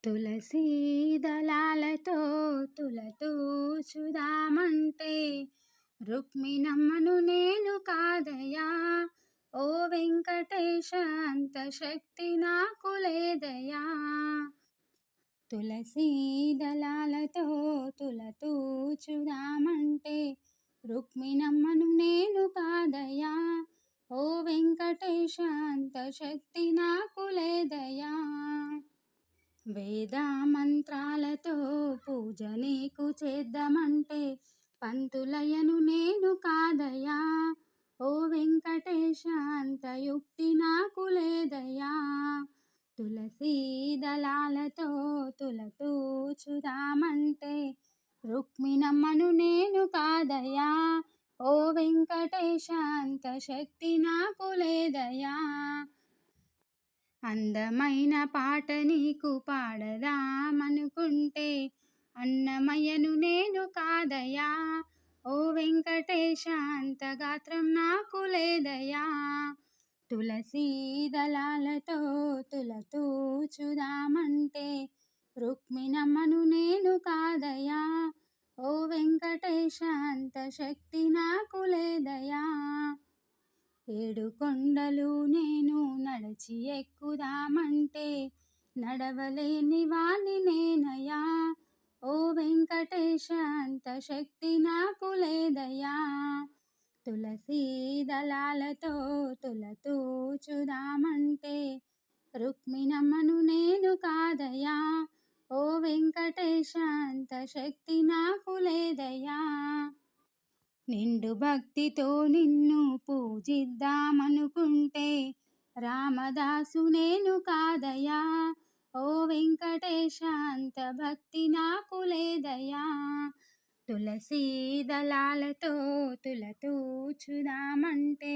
తులసీ దళాలతో తులతూచుదామంటే రుక్మిణమ్మను నేను కాదయా. ఓ వెంకటేశ అంత శక్తి నాకు లేదయా. తులసీ దళాలతో తులతూచుదామంటే రుక్మిణమ్మను నేను కాదయా. ఓ వెంకటేశ అంత శక్తి నాకు లేదయా. వేద మంత్రాలతో పూజ నీకు చేద్దామంటే పంతులయ్యను నేను కాదయా. ఓ వెంకటేశ అంత యుక్తి నాకు లేదయా. తులసీ దళాలతో తులతూచుదామంటే రుక్మిణమ్మను నేను కాదయా. ఓ వెంకటేశ అంత శక్తి నాకు లేదయా. అందమైన పాట నీకు పాడదామనుకుంటే అన్నమయ్యను నేను కాదయా. ఓ వెంకటేశ అంత గాత్రం నాకు లేదయా. తులసీ దళాలతో తులతూచుదామంటే రుక్మిణమ్మను నేను కాదయా. ఓ వెంకటేశ అంత శక్తి నాకు లేదయా. 7 కొండలు నేను నడచి ఎక్కుదామంటే నడవలేని వాణ్ణి నేనయా. ఓ వెంకటేశ అంత శక్తి నాకు లేదయా. తులసీ దళాలతో తులతూచుదామంటే రుక్మిణమ్మను నేను కాదయా. ఓ వెంకటేశ అంత శక్తి నాకు లేదయా. నిండు భక్తితో నిన్ను పూజిద్దామనుకుంటే రామదాసు నేను కాదయా. ఓ వెంకటేశ అంత భక్తి నాకు లేదయా. తులసీ దళాలతో తులతూచుదామంటే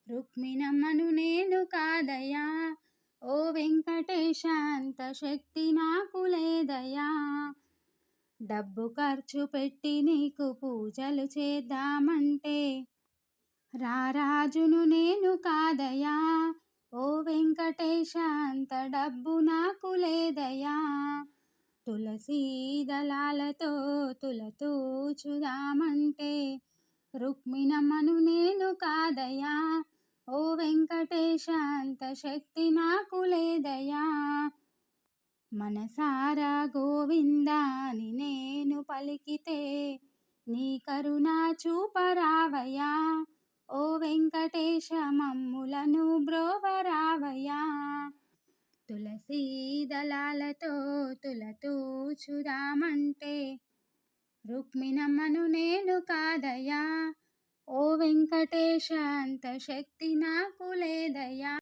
రుక్మిణమ్మను నేను కాదయా. ఓ వెంకటేశ అంత శక్తి నాకు లేదయా. డబ్బు ఖర్చు పెట్టి నీకు పూజలు చేద్దామంటే రారాజును నేను కాదయా. ఓ వెంకటేశ అంత డబ్బు నాకు లేదయా. తులసీ దళాలతో తులతూచుదామంటే రుక్మిణమ్మను నేను కాదయా. ఓ వెంకటేశ అంత శక్తి నాకు లేదయా. మనసారా గోవిందా అని నేను పలికితే నీ కరుణ చూపరావయా. ఓ వెంకటేశ మమ్ములను బ్రోవరావయా. తులసీ దళాలతో తులతూచుదామంటే రుక్మిణమ్మను నేను కాదయా. ఓ వెంకటేశ అంత శక్తి నాకు లేదయా.